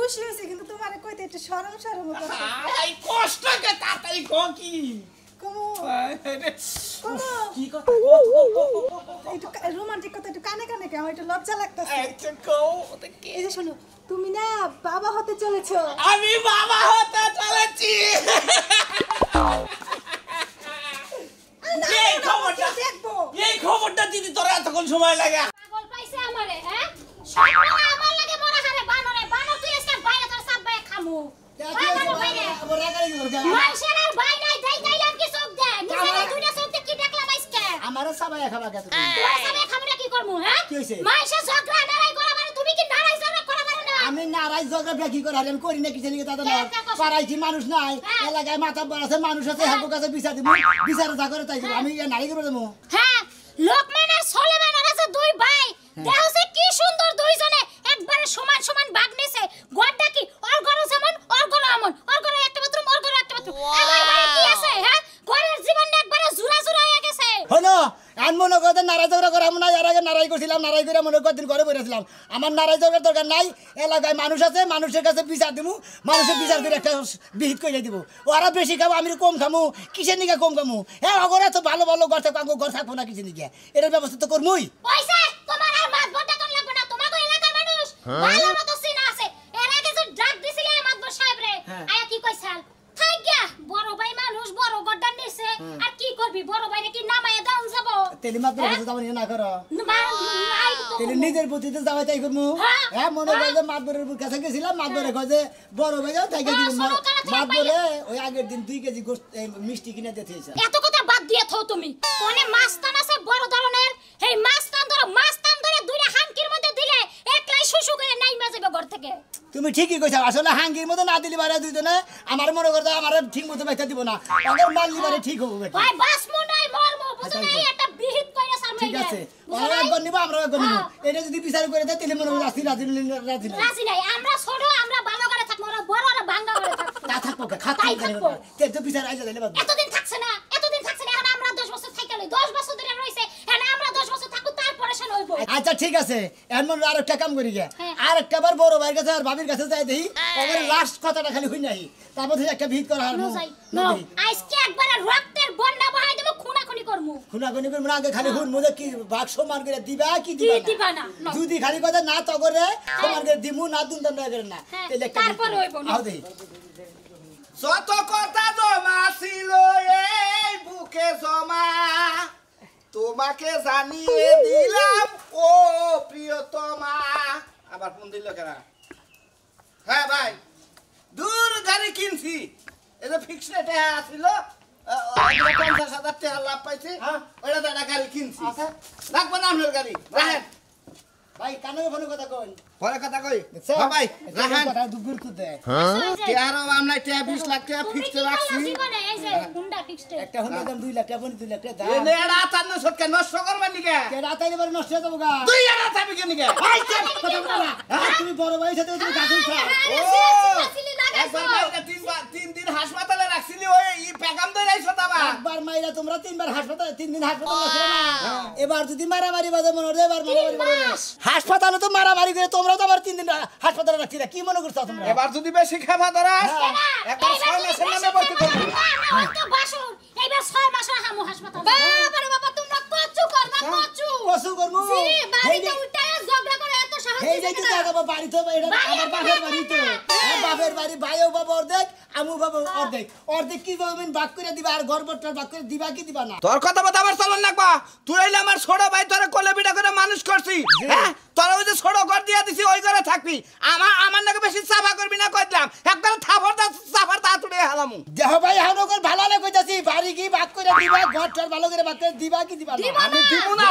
খুশি হইছি কিন্তু তোমারে কইতে একটু শরম শরম করছে আই কষ্ট কে তাড়াতাড়ি কও কি কমো কি কথা একটু রোমান্টিক কথা একটু কানে কানে কে আমার একটু লজ্জা লাগতেছে একটু কও ওটা কি এই যে শোনো তুমি না বাবা হতে চলেছো আমি বাবা হতে চলেছি এই খবরটা দিদি তোর এতক্ষণ সময় লাগে পাগল পাইছে আমারে হ্যাঁ সবসময় আমার লাগে মরা হারে বানরে বানর তুই এসে বাইরে তোর সব বাইরে খামু বানর বাইরে মানুষের আর ভাই নাই দেই গাইলাম কি চোখ দে নিজের দুইটা চোখ দে কি দেখলাম আজকে আমারও সবাই খাবা কে তুমি তোর সবাই খামুটা কি করমু হ্যাঁ কি হইছে মানুষের ঝগড়া লড়াই করা মানে তুমি কি লড়াই ঝগড়া করা পারো না আমি নারাই জগা কি করে আমি করি না কিছু নিকে দাদা না পারাইছি মানুষ নাই এলাকায় মাথা বড় আছে মানুষ আছে হাবু কাছে বিচার দিব বিচার যা করে তাই আমি নারী করে দেবো হ্যাঁ লোকমান আর সুলেমান আর আছে দুই ভাই দেখছে কি সুন্দর দুইজনে একবারে সমান সমান ভাগ নিছে গড়টা কি ওর ঘর যেমন ওর ঘর এমন ওর ঘরে একটা বাথরুম ওর ঘরে একটা বাথরুম আমার ঘরে কি আছে হ্যাঁ ঘরের জীবনটা একবারে জুরা জুরা হয়ে গেছে হলো আন মনে করতে নারাই ঝগড়া করে আমরা এর আগে নারাই করছিলাম নারাই করে মনে করতেন ঘরে বসেছিলাম আমার নারাই ঝগড়ার দরকার নাই এলাকায় মানুষ আছে মানুষের কাছে বিচার দিব মানুষের বিচার করে একটা বিহিত করে দিব ওরা বেশি খাবো আমি কম খামু কিসের নিকে কম খামু হ্যাঁ অগরে তো ভালো ভালো ঘর থাকবো ঘর থাকবো না কিসের নিকে এটার ব্যবস্থা তো করমুই পয়সা তোমার আর মাত বড়টা কোন লাগবে না তোমাগো এলাকার মানুষ ভালো মতো চিনা আছে এর আগে যে ড্রাগ দিছিলে মাতবর সাহেব রে আয়া কি কইছাল থাক গিয়া বড় ভাই মানুষ বড় গড়টা নিছে আর কি করবি বড় ভাইরে কি নামায়া দাউন যাব তেলি মাত্র কাছে যাবো না করো তেলি নিজের প্রতিতে যাওয়াই তাই করমু হ্যাঁ মনে করে যে মাতবরের কাছে গেছিলাম মাতবরে কয় যে বড় ভাই যাও তাই দিব মাতবরে ওই আগের দিন 2 কেজি মিষ্টি কিনে দিতেছে এত কথা বাদ দিয়ে থাও তুমি কোনে মাছতান আছে বড় ধরনের এই মাছতান ধরে দুইটা হানকির মধ্যে দিলে একলাই শুশু করে নাইমা যাবে ঘর থেকে তুমি ঠিকই কইছো আসলে হাঙ্গির মধ্যে না দিলি বারে দুইজনে আমার মনে করতে আমার ঠিক মতো বাইতে দিব না ওদের মাল দিবারে ঠিক হবে বেটা ভাই বাসমু নাই মরমু বুঝছ না এটা বিহিত কইরা সামনে ঠিক আছে ওরা একবার নিব আমরা একবার নিব এটা যদি বিচার করে দেয় তাহলে মনে হয় রাজি নাই আমরা ছোট আমরা ভালো করে থাকবো ওরা বড় ওরা ভাঙা করে থাকবো তা থাকবো খাতা তে তো বিচার আইজা দিলে বাদ এতদিন থাকছে না এখন আমরা 10 বছর থাকি লই 10 বছর ধরে রইছে এখন আমরা 10 বছর থাকু তারপরে শোন হইবো আচ্ছা ঠিক আছে এমন আরেকটা কাম করি গে আরেকটা বার বড় ভাইয়ের কাছে আর ভাবির কাছে যাই দেই ওদের লাস্ট কথাটা খালি হই নাই তারপর থেকে একটা ভিত করা হারমু আজকে একবারে রক্তের বন্যা বহাই দেব খুনাখুনি করমু খুনাখুনি করমু আগে খালি হুন মুদে কি ভাগ সমান করে দিবা কি দিবা না যদি খালি কথা না তো করে সমান করে দিমু না দুন দন করে না তাহলে একটা তারপর হইবো না আও দেই যত কথা জমা ছিল এই বুকে জমা তোমাকে জানিয়ে দিলাম ও প্রিয়তমা আবার ফোন দিল কেনা হ্যাঁ ভাই দূর গাড়ি কিনছি এই যে ফিক্স রেটে আসছিল 50,000 টাকা লাভ পাইছি ওইটা তো একটা গাড়ি কিনছি রাখবো না আপনার গাড়ি রাখেন ভাই কানে ফোন কথা কই পরে কথা কই হ্যাঁ ভাই রাখেন কথা দুগুর তো দে টিয়ারও আমরা 20 লাখ টাকা ফিক্স রাখছি এই যে হুন্ডা ফিক্সড একটা হুন্ডা দাম 2 লাখ টাকা 2 লাখ টাকা এ নেড়া তান্ন সটকে নষ্ট করবেন নিকে কে রাতাইলে বারে নষ্ট হয়ে যাবো গা তুই এড়া থাকবি কেন নিকে ভাই কথা বলা তুমি বড় ভাই সাথে তুমি কাকুই খাও ও একবার মাইরা তিন দিন হাসপাতালে রাখছিলি ওই ই পেগাম ধরে আইছো তাবা একবার মাইরা তোমরা তিনবার হাসপাতালে 3 দিন হাসপাতালে ছিল না এবার যদি মারামারি বাজে মনে হয় এবার মারামারি বাজে হাসপাতালে তো মারামারি করে তোমরা তো আবার 3 দিন হাসপাতালে রাখছিলা কি মনে করছো তোমরা এবার যদি বেশি খাবা ধরাস একবার 6 মাসের নামে ভর্তি করবি তো বাসুর এইবার 6 মাস হামু হাসপাতাল বাবা রে বাবা তোমরা কচু করবা কসু করমু জি বাড়িতে উঠায় ঝগড়া করে এত সাহস এই যে তুই দাদা বাড়ি তো এটা আমার বাপের বাড়ি তো বাপের বাড়ি ভাইও বাবা অর্ধেক আমু বাবা অর্ধেক কি বলবেন ভাগ করে দিবা আর গর্বটার ভাগ করে দিবা কি দিবা না তোর কথা বলতে আমার চলন লাগবা তুই হইলে আমার ছোট ভাই তোরে কোলে পিঠা করে মানুষ করছি হ্যাঁ তোর ওই যে ছোট ঘর দিয়া দিছি ওই ঘরে থাকবি আমার নাকি বেশি চাপা করবি না কইলাম একবার চাপার তা তুলে হালামু দেহ ভাই হানকর ভালো না কইতাছি বাড়ি কি ভাগ করে দিবা ঘরটার ভালো করে ভাগ করে দিবা কি দিবা না আমি দিব না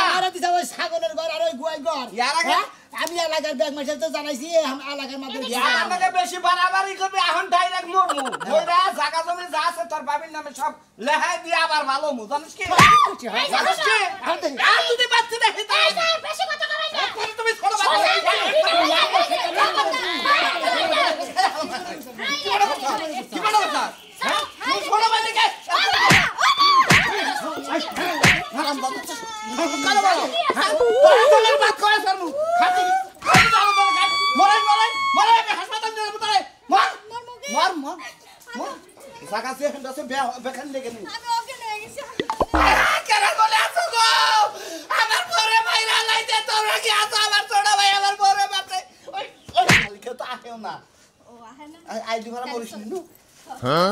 আমারে দিছা ওই ছাগলের ঘর আর ওই গুয়াই ঘর ইয়ার আগে আমি এলাকার ব্যাগ মাইছে তো জানাইছি এলাকার মাধ্যমে আমার নাকি বেশি বাড়াবাড়ি করবি এখন ডাইরেক্ট মরমু ওইরা জায়গা জমি যা আছে তোর বাবির নামে সব লেহাই দিয়ে আবার ভালো মু জানিস কি জানিস কি আর যদি বাচ্চা দেখি বেশি কথা করাই না তুমি ছোট বাচ্চা কি বড় কথা হ্যাঁ তুই ছোট বাচ্চাকে হারাম দাদু কালো বলো হ্যাঁ তোর বাত করে সরমু খাতি মরাই মা জায়গা আছে এখানে আছে বেখান লেগে নি আমি ওকে নিয়ে গেছি কেরা বলে আছো গো আমার পরে মাইরা লাইতে তোমরা কি আছো আমার ছোট ভাই আমার পরে মারতে ওই কালকে তো আহেও না ও আহে না আই দিবারা মরিস নি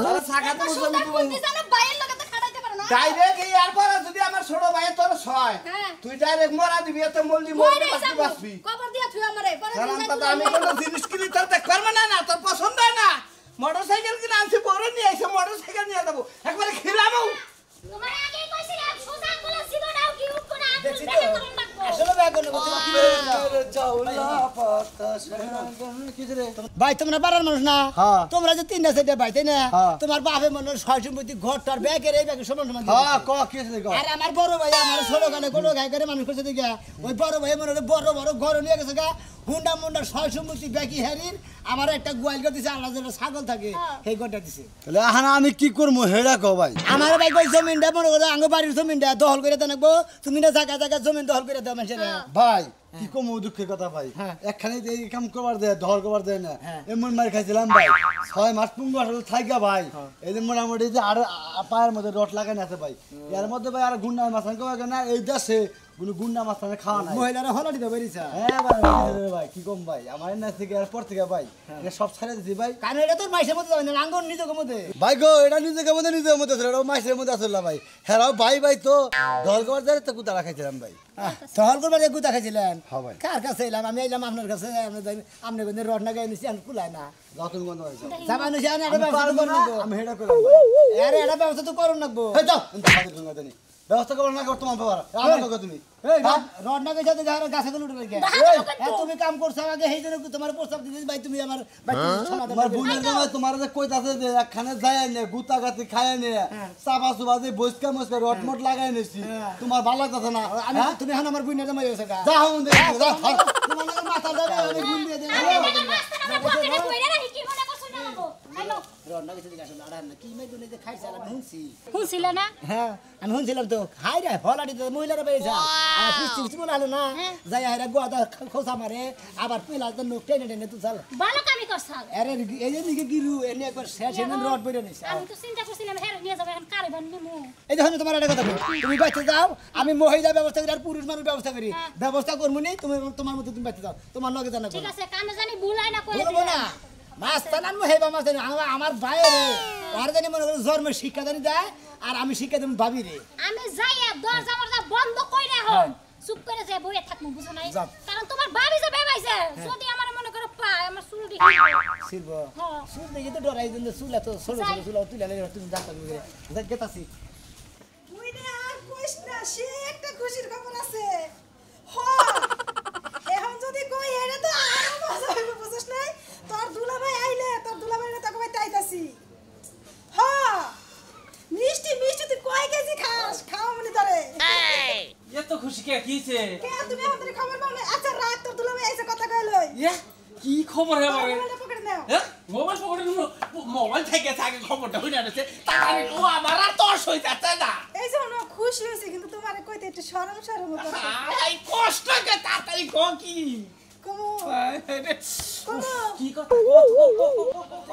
তারা জায়গা তো বুঝলাম কি বলি জানো বাইয়ের লগে তো খাড়াইতে পারে না ডাইরেক্ট এই আর পরে যদি আমার ছোট ভাই তোর ছয় তুই ডাইরেক্ট মরা দিবি এত মলদি মরবি বাঁচবি কবর দিয়া তুই আমারে পরে কারণ তো আমি কোনো জিনিস কিনি তোর দেখ পারবো না না তোর পছন্দ হয় না মোটরসাইকেল কিনে আনছি বড় নিয়ে এসে মোটরসাইকেল নিয়ে যাবো একবারে খিলামু তোমার আগেই কইছিলাম সোজা করে সিধা নাও কি উপ করে আগুন দেখছি বের তো করুন লাগবো আসলে ব্যাগ করলে তুমি কি ভাই তোমরা পাড়ার মানুষ না হ্যাঁ। তোমরা যে তিনটা সেটা ভাই তাই না হ্যাঁ। তোমার বাপে মনে হয় ছয় সম্পত্তি ঘরটার ব্যাগের এই ব্যাগের সমান সমান হ্যাঁ ক কি আছে আর আমার বড় ভাই আমার ছোট গানে কোনো গায়ে করে মানুষ করছে দিকে ওই বড় ভাই মনে হয় বড় বড় ঘর নিয়ে গেছে গা হুন্ডা মুন্ডা ছয় সম্পত্তি ব্যাগি হারির আমার একটা গোয়াল করে দিছে আল্লাহ যেটা ছাগল থাকে সেই ঘরটা দিছে তাহলে আহানা আমি কি করবো হেডা কো ভাই আমার ভাই কই জমিনটা মনে করে আঙ্গ বাড়ির জমিনটা দখল করে দেন তুমি না জায়গা জায়গা জমিন দখল করে দাও মানুষের ভাই কি কম দুঃখের কথা ভাই হ্যাঁ। একখানে এই কাম করবার দেয় দহল করবার দেয় না হ্যাঁ। এমন মার খাইছিলাম ভাই 6 মাস 15 মাস থাইকা ভাই এই যে মোটামুটি যে আর পায়ের মধ্যে রড লাগানো আছে ভাই এর মধ্যে ভাই আর গুন্ডা মাছান কবে না এই দেশে কোনো গুন্ডা মাছান খাওয়া নাই মহিলারা হলো দিতে পারিছে হ্যাঁ ভাই কি কম ভাই আমার না থেকে আর পর থেকে ভাই এটা সব ছাড়ে দিছি ভাই কারণ এটা তোর মাইসের মধ্যে যাবে না আঙ্গন নিজের মধ্যে ভাই গো এটা নিজেকে মধ্যে নিজের মধ্যে ছিল এটা মাছের মধ্যে আসলে ভাই হ্যাঁ ভাই ভাই তো দহল করবার দেয় তো কুতা রাখাইছিলাম ভাই দখল করবার যে গুতা খাইছিলেন হ্যাঁ ভাই। কার কাছে এলাম আমি এলাম আপনার কাছে আপনি কিন্তু রড না গায়ে নিছি আমি কুলাই না যখন বন্ধ হয়েছে জামানো সে একটা আমি ব্যবস্থা পারবো করুন না, লাগবো আমি হেডা করলাম ভাই আরে এটা ব্যবস্থা তো করুন লাগবো এই যাও হাতে ঢুঙ্গা দেনি ব্যবস্থা করো না করতে তোমার বাবা আমার লোক তুমি এই রড না গাছে গাছে গুলো উঠে রেখে তুমি কাম করছো আগে সেই জন্য তোমার প্রস্তাব দিতেছি ভাই তুমি আমার সমাধান তোমার করে দিও। বোনের জামাই তোমার যে কইতাছে যে একখানে যায় নে গুতা গাতি খায় নে চাপা চুপা যে বসকা মসকা রটমট লাগাই নেছি তোমার ভালো লাগতাছে না আমি তুমি এখন আমার বুইনা জামাই হয়েছে গা যা হুন দে যা তোমার নাকি মাথা যাবে আমি বুন দিয়ে দেব পকেটে কইরা রাখি কি মনে করছ না লাগবো হ্যালো রড না গাছে গাছে আড়ান না কি মেয়ে দুনে যে খাইছে আমি শুনছি শুনছিল না হ্যাঁ আমি শুনছিলাম তো হাই রে হলাডি তো মহিলারা বেরিয়েছে আর পিস্তি পিস্তি বলে আলো না যাই হাইরা গোয়াদা খোসা মারে আবার পিলা তো নোক টেনে টেনে তুই চাল ভালো কামই করছাল আরে এই যে দিকে গিরু এনে একবার শেষ এনে রড বেরিয়ে নিছে আমি তো চিন্তা করছিলাম হেরে নিয়ে যাবে এখন কারে বান নিমু এই দেখুন তোমার একটা কথা বলি তুমি বাইতে যাও আমি মহিলা ব্যবস্থা করি আর পুরুষ মানুষ ব্যবস্থা করি ব্যবস্থা করবো নি তুমি তোমার মতো তুমি বাইতে যাও তোমার লগে জানা ঠিক আছে কানে জানি ভুলাই না কই বলবো না মাছ তানান হেবা মাছ তানি আমার বাইরে আর জানি মনে করো জন্মের শিক্ষা জানি দেয় আর আমি শিক্ষা দেব ভাবি রে আমি যাইয়া দরজা মরজা বন্ধ কইরা হন চুপ করে যে বইয়ে থাকমু বুঝো নাই যাও। কারণ তোমার ভাবি যে বেবাইছে যদি আমার মনে করো পায় আমার চুলটি শিল্প হ্যাঁ। চুল দেখি তো ডরাই দিন চুল এত ছোট ছোট চুল তুলে তুমি জানতে পারবে গেতাছি তুই না আর কইস না সে একটা খুশির খবর আছে হ এখন যদি কই এরে তো আরো মজা হইব বুঝছ নাই তোর দুলাভাই আইলে তোর দুলাভাই না তোকে বাইতে আইতাছি হ মিষ্টি মিষ্টি তুই কয় কেজি খাস খাও মনি তোরে এত খুশি কে কিছে কে তুমি আমাদের খবর পাও না আচ্ছা রাত তোর দুলাভাই আইছে কথা কইলই ইয়া কি খবর হে বারে মোবাইলটা পকেটে নাও হ্যাঁ মোবাইল পকেটে মোবাইল থেকে থাকে খবরটা হইনা আছে তাড়াতাড়ি ও আমার আর তোর সই যাচ্ছে না এই যে না খুশি হইছে কিন্তু তোমারে কইতে একটু শরম শরম করছে আই কষ্টকে তাড়াতাড়ি কো কি কমু কমু কি কথা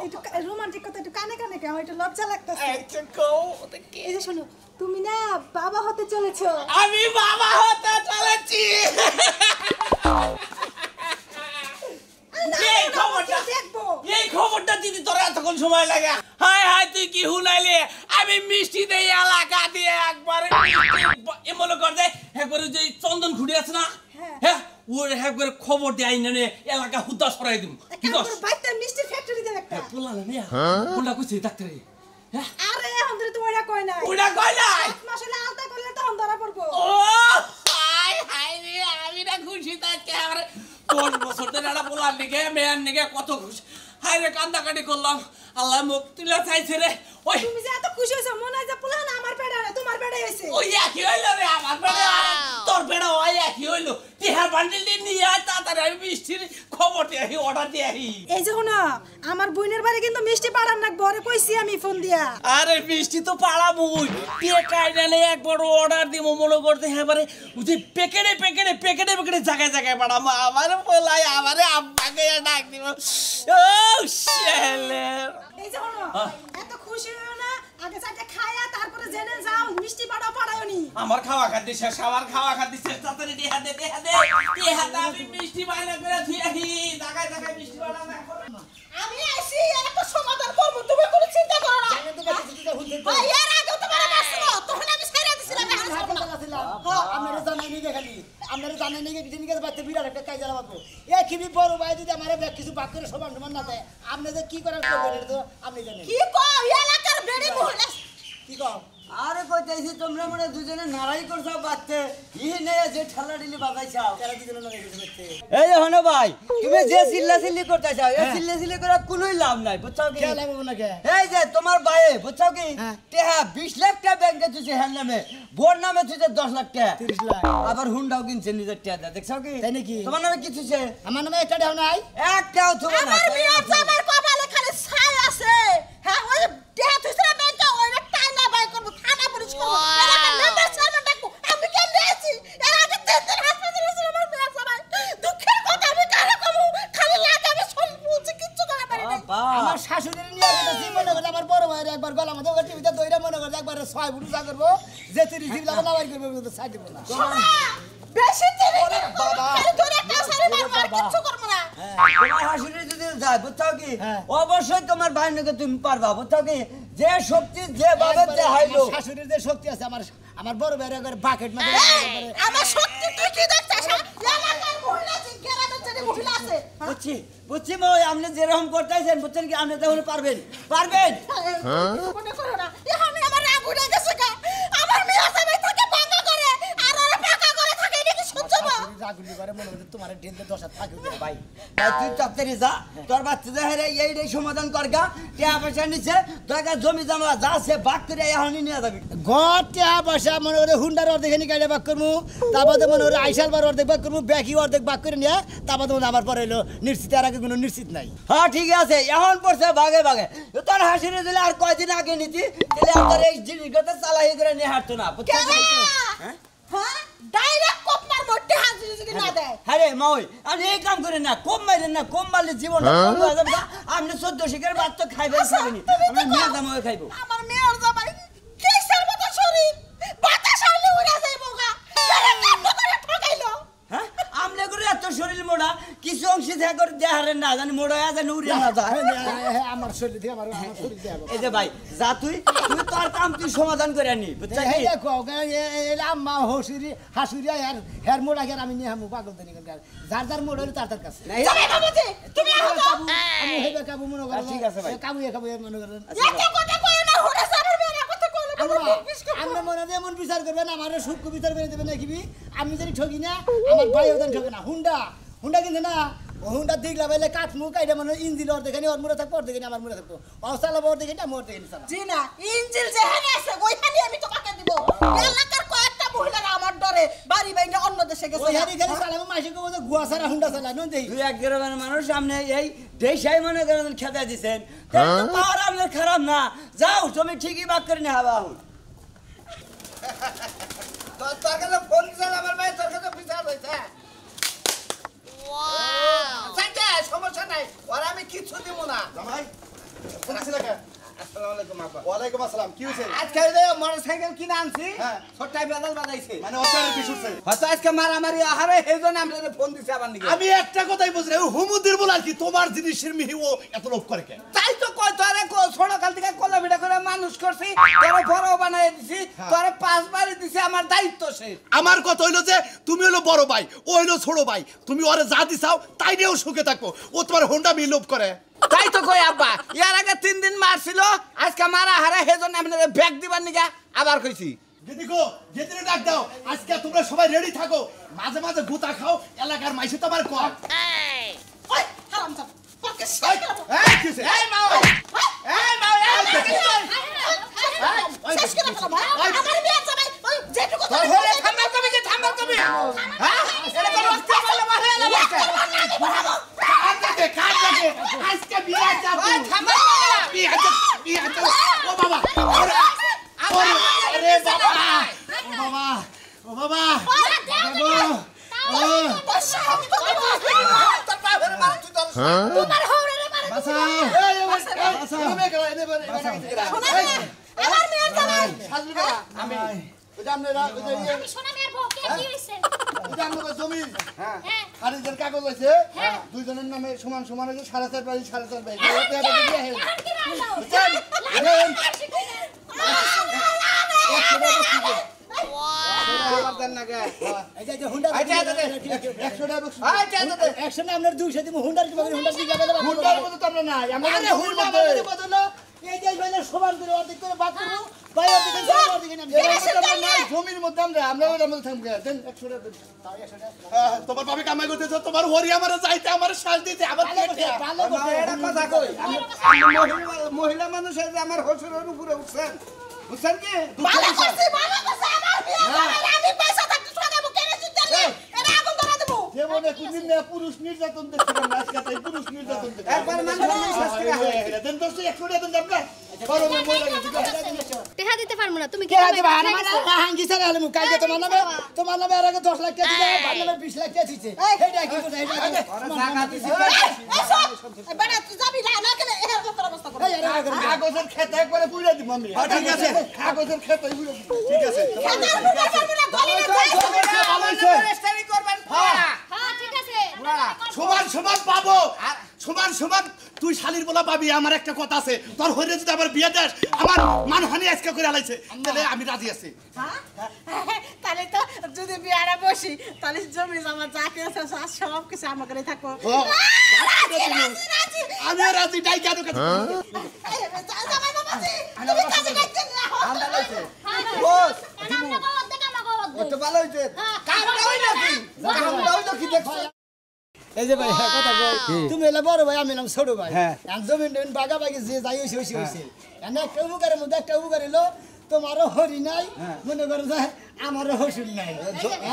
একটু রোমান্টিক কথা একটু কানে কানে কে আমার একটু লজ্জা লাগতেছে একটু কো এই যে শোনো তুমি না বাবা হতে চলেছো আমি বাবা হতে চলেছি এই খবরটা দেখবো এই খবরটা দিদি তোর এতক্ষণ সময় লাগে হাই হাই তুই কি হুনাইলে আমি মিষ্টি দেই এলাকা দিয়ে একবারে এমন কর দে একবারে যে চন্দন খুঁড়ি আছে না হ্যাঁ ওর একবারে খবর দিয়ে আইনা নে এলাকা হুদা সরাই দিম কি কস কাকুর বাইতে মিষ্টির ফ্যাক্টরি দেব একটা পোলা না মিয়া পোলা কইছে ডাক্তারে হ্যাঁ আরে এখন ধরে তোমার কই নাই ওটা কই নাই 7 মাস হলে আলতা করলে তখন ধরা পড়বো ও হাই হাই রে আমি না খুশি থাকতে আমার 10 বছর ধরে একটা পোলার নিকে মেয়ের নিকে কত খুশি হাই রে কান্দাকাটি করলাম আল্লাহ মুখ তুলে চাইছে রে ওই তুমি যে এত খুশি হইছো মনে হয় যে পুলান আমার পেটে না তোমার পেটে হইছে ওই একই হইলো রে আমার পেটে তোর পেটে ওই একই হইলো টিহার বান্ডিল দিয়ে নিয়ে আয় তাড়াতাড়ি আমি মিষ্টির খবর দিয়ে আহি অর্ডার দিয়ে আহি এই যে শোনো আমার বোনের বাড়ি কিন্তু মিষ্টি পাড়ার না ঘরে কইছি আমি ফোন দিয়া আরে মিষ্টি তো পাড়াবুই টিয়া কাইনালে একবার অর্ডার দিব মনে করতে এবারে ওই যে প্যাকেটে প্যাকেটে প্যাকেটে প্যাকেটে জায়গায় জায়গায় পাঠাবো আমার বলাই আমারে আব্বাকে ডাক দিব ও শেলের এই যে শোনো এত খুশি হইও না আগে চাটা খায়া তারপরে জেনে যাও মিষ্টি পাড়া পাড়ায়নি আমার খাওয়া খাদ্য শেষ আমার খাওয়া খাদ্য শেষ তাড়াতাড়ি টিহা দে আমি মিষ্টি বাইনা করে ধুই আহি জায়গায় জায়গায় মিষ্টি বানানা আমি আইছি একটা সমাধান করব তুমি কোনো চিন্তা করো না ভাই এর আগে তোমার বাসছিল তখন আমি ছাইরা দিছিলাম এখন ছাড়ব না আপনারা জানাই নিগে খালি আপনারা জানাই নিগে কিছু নিগে বাচ্চা বিরাট একটা কাজ জ্বালাবো এ কিবি বড় ভাই যদি আমারে কিছু বাক করে সমান সমান না দেয় আপনি যে কি করার করবেন এটা তো আপনি জানেন কি কও এলাকার বেড়ি মহিলা কি কও আরে কইতেছি তোমরা মনে দুজনে নারাই করছো বাচ্চা ই নে যে ঠেলা ডিলি বাজাইছাও কেন দিজন না কিছু করতে এই হনো ভাই তুমি যে চিল্লা চিল্লি করতেছাও এই চিল্লা চিল্লি করে কোনোই লাভ নাই বুঝছো কি কে লাগবো না কে এই যে তোমার ভাই বুঝছো কি হ্যাঁ। টেহা 20 লাখ টাকা ব্যাংকে তুই হ্যাঁ নামে বোর নামে তুই 10 লাখ টাকা 30 লাখ আবার হুন্ডাও কিনছে নিজের টাকা দেখছো কি তাই নাকি? তোমার নামে কিছু ছে আমার নামে একটা দেও নাই একটাও তুমি না আমার বিয়ার জামার কপালে খালি ছাই আছে হ্যাঁ ওই দেহ তুইরা ব্যাংকে ওইটা টাইনা বাই করব থানা পুলিশ করব এলাকার মেম্বার চেয়ারম্যান ডাকবো আমি কেন দিয়েছি এর আগে 3 দিন হাসপাতালে ছিল আমার বিয়ার জামাই দুঃখের কথা আমি কারে কমু খালি লাগে আমি সব বুঝি কিচ্ছু করে পারি না আমার শাশুড়ির নিয়ে গেছি মনে করে আমার বড় ভাইয়ের একবার গলা মধ্যে টিভিতে দইরা মনে করে একবার 6 ফুট করবো যে 30 দিন লাগা লাগাই করবে তো সাইড দেব না বেশি দেরি বাবা। খালি ধরে একটা সারি মারবো আর কিচ্ছু করব না তোমার হাসুরি যদি যায় বুঝছো কি হ্যাঁ। অবশ্যই তোমার ভাই নাকি তুমি পারবা বুঝছো কি যে শক্তি যে ভাবে যে হাইলো আমার শাশুড়ির যে শক্তি আছে আমার বড় ভাইয়ের একবার বাকেট মাঝে আমার শক্তি তুই কি দেখছিস এলাকার মহিলা যে গ্রামের যে মহিলা আছে বুঝছি বুঝছি মই আপনি যেরকম করতেছেন বুঝছেন কি আপনি তাহলে পারবেন পারবেন মনে করো না আমি আমার রাগ উঠে গেছে গা আমার মেয়ে সবাই থাকে ভাঙা করে আর ওরা পাকা করে থাকে এটা কি সহ্য না রাগুলি করে মনে করে তোমার ঢেলতে 10 হাত থাকবে ভাই তাই তুই তাড়াতাড়ি যা তোর বাচ্চাদের হেরে এইটাই সমাধান করগা টাকা পয়সা নিচ্ছে টাকা জমি জমা যা সে ভাগ করে এখনই নিয়ে যাবি গটা বসা মনে করে হুন্ডার অর্ধেক এনে গাড়ি বাক করমু তারপরে মনে করে আইসাল বার অর্ধেক বাক করমু ব্যাকি অর্ধেক বাক করে নিয়ে তারপরে মনে আমার পরে হলো নিশ্চিত আর আগে কোনো নিশ্চিত নাই হ্যাঁ ঠিক আছে এখন পড়ছে ভাগে ভাগে তোর হাসিরে দিলে আর কয়দিন আগে নিতি তাহলে আমার এই জিনিসটা চালাই করে নিয়ে হাঁটতো না বুঝছো হ্যাঁ ডাইরেক্ট কোপ মার মোটে হাজির যদি না দেয় হ্যাঁ রে মাওই আমি এই কাম করেন না কম মাইলেন না কম মারলে জীবন আপনি 14 শিকার ভাত তো খাইবেন খাবেনি আমি মেয়ে দামও খাইবো আমার মেয়ের জামাই কেসার মতো শরীর বাতাস আইলে উড়া যাইবো গা আরে কান্না করে ঠকাইলো হ্যাঁ আমলে করে এত শরীর মোড়া কিছু অংশ থেকে করে দেহারেন না জানি মোড়া জানি উড়ে না যায় আমার শরীর দিয়ে আমার শরীর দিয়ে এই যে ভাই যা তুই তোর কাম তুই সমাধান করে আনি বুঝছিস এই দেখো আম্মা হসুরি হাসুরি আর হের মোড়া গের আমি নিয়ে হামু পাগল দেনি কার যার যার মোড় হইলো তার তার কাছে জামাই বাবাজি তুমি আমি হইবে কাবু মনে করে ঠিক আছে ভাই। কাবু মনে করেন এত কথা কই না হুড়া সারের মেয়ের কথা কইলে আমরা মনে হয় এমন বিচার করবেন আমার সূক্ষ্ম বিচার করে দেবেন নাকি আমি যদি ঠকি না আমার ভাই ওদের ঠকে না হুন্ডা কিন্তু না ও হুন্ডা দিক লাগাইলে কাঠ মুখ এটা মানে ইঞ্জিল ওর দেখে ওর মুড়ে থাকবো ওর দেখে আমার মুড়ে থাকবো অসালাবো ওর দেখে মোর দেখে চালা জি না ইঞ্জিল যেখানে আছে ওইখানে আমি তোমাকে দিব এলাকার কয়েকটা মহিলারা আমার ডরে বাড়ি বাইরে অন্য দেশে গেছে ওই হারি খালি চালাবো মাসে কবো যে গুয়া সারা হুন্ডা চালা নুন দেই তুই এক গ্রামের মানুষ সামনে এই দেশাই মনে করেন খেতে দিছেন পাওয়ার আপনার খারাপ না যাও তুমি ঠিকই বাক করে নিয়ে হাবা তোর কাছে ফোন দিছিল আমার ভাই তোর কাছে বিচার হইছে সমস্যা নাই ওরা আমি কিছু দিব না জামাই ফোন দিছিলে কে আসসালামু আলাইকুম আপা ওয়ালাইকুম আসসালাম কি হইছে আজকে ওই যে মোটরসাইকেল কিনে আনছি হ্যাঁ। ছোট্টাই বেদাল বাজাইছে মানে অত্যাচারের বিষ উঠছে হয়তো আজকে মারামারি আহারে এই জন্য আমরা ফোন দিছি আবার নাকি আমি একটা কথাই বুঝি না হুমুদের বল আর কি তোমার জিনিসের মিহি ও এত লোভ করে কেন তাই তো কই তোরে ছোট কাল থেকে কলা ভিড়া করে মানুষ করছি তোরে বড় বানাই দিছি তোরে 5 বাড়ি দিছি আমার দায়িত্ব শেষ আমার কথা হইলো যে তুমি হলো বড় ভাই ও হইলো ছোট ভাই তুমি ওরে যা দিছাও তাই নিয়েও সুখে থাকো ও তোমার হোন্ডা মি লোভ করে তাই তো কই আব্বা ইয়ার আগে 3 দিন মারছিল আজকে মারা হারা হেজন আপনাদের ব্যাগ দিবার নিগা আবার কইছি দেখো যেদিনে ডাক দাও আজকে তোমরা সবাই রেডি থাকো মাঝে মাঝে গুতা খাও এলাকার মাইসে তো আমার কর ওই হারামজাদা তোকে এই, এই, কি হইছে? এই মাও এই মাও এই আজকে বিয়া যাব ওই থামা বিয়া যাব ও বাবা আরে বাবা ও বাবা তোর বাপের মার তুই তোর তোমার হৌরে মারে বাসা বাসা আমার মেয়ের জামাই সাজলি বেলা আমি ওই যে আপনারা ওই যে আমি সোনা মেয়ের বউ কে কি হইছে ওই যে আপনাদের জমি হ্যাঁ খারিজের কাগজ হয়েছে দুইজনের নামে সমান সমান হয়েছে 4.5 বাই 4.5 বাই আর কি রাও বুঝছেন? আবার দেন না গে এই যে হুন্ডা আচ্ছা, আচ্ছা, 100 টাকা বকশিশ। আচ্ছা আচ্ছা একশনে আপনার 200 দিব হুন্ডার কি বলেন হুন্ডার কি যাবে না হুন্ডার মতো তো আমরা নাই আমরা আরে হুন্ডা আমাদের বদল এই যে ভাইলে সমান করে অর্ধেক করে ভাগ করব ভাই অর্ধেক করে অর্ধেক নাম এর মধ্যে আমরা নাই, জমির মধ্যে আমরা ওর মধ্যে থামবে দেন 100 টাকা দেন। তাও 100 টাকা তোমার বাবা কামাই করতেছে তোমার হরি আমার যাইতে আমার শ্বাস দিতে আবার ভালো না, করে এটা কথা কই মহিলা মানুষ এই যে আমার হসুরের উপরে উঠছেন বুঝছেন কি ভালো করছি আমার মেয়ের জামাই আমি পয়সা থাকতে সঙ্গে কেড়ে চিনতে এটা আগুন ধরা দেবো জীবনে কোনদিন না পুরুষ নির্যাতন দেখছিলাম না, আজকে তাই পুরুষ নির্যাতন দেখছি। একবার মানুষ বিশ্বাস করে হয়। দেন দোস্ত 100 টাকা দেন আপনার গরমে মহিলা গেছে টেহা দিতে পারমু না তুমি কে আদি ভাই আমার হাঙ্গি সারা হলে মুকাই দে তোমার নামে আর আগে 10 লাখ টাকা দিতে ভাই নামে 20 লাখ টাকা দিতে এইটা কি কথা এইটা ওরা জায়গা দিছে বেটা তুই যাবি না কেন এর মতো অবস্থা করো কাগজের খেতে একবারে পুড়ে দিব আমি ঠিক আছে। কাগজের খেতে পুড়ে দিব ঠিক আছে খেতার মুখে পারবি না গলি না ভালো রেজিস্ট্রি করবেন হ্যাঁ ঠিক আছে সমান সমান পাবো সমান সমান তুই শালির বলা পাবি আমার একটা কথা আছে তোর হইরে যদি আবার বিয়ে দেস আমার মানহানি আজকে করে আলাইছে তাহলে আমি রাজি আছি তাহলে তো যদি বিয়ারে বসি তাহলে জমি জমা যা কিছু আছে সব কিছু আমার করে থাকো আমিও রাজি তাই কেন কথা জামাই বাবাজি তুমি কাজে যাচ্ছেন না ঠান্ডা লাগছে বস এটা আমরা গওত দেখা না গওত কত ভালো হইছে কামটা হইলো কি কামটা হইলো কি দেখছো এই যে ভাই কথা কই তুমি এলা বড় ভাই আমি নাম ছোট ভাই আমি জমিন বাগা বাগি যে যাই হইছে এনে একটা উপকারের মধ্যে একটা উপকারিলো তোমারও হরি নাই মনে করো যে আমারও হসুর নাই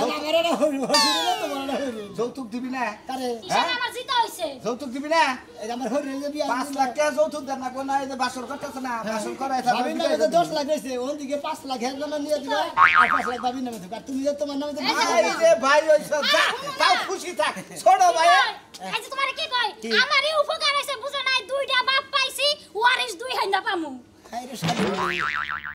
আমারও হসুর না তোমারও হরি যৌতুক দিবি না আরে কিসের আমার জিতা হইছে যৌতুক দিবি না এই যে আমার হরি যে বিয়া 5 লাখ টাকা যৌতুক দেন না কোন এই যে বাসর করতেছ না বাসর করাই ভাবির নামে তো 10 লাখ হইছে ওদিকে 5 লাখ হের নামে নিয়ে দিবা আর 5 লাখ ভাবির নামে দিবা আর তুমি যে তোমার নামে এই যে ভাই হইছ যা তাও খুশি থাক ছোট ভাই এই যে তোমারে কি কই আমারই উপকার হইছে বুঝো নাই দুইটা বাপ পাইছি ওয়ারিস দুই হাইন্দা পামু খাইরে সাথে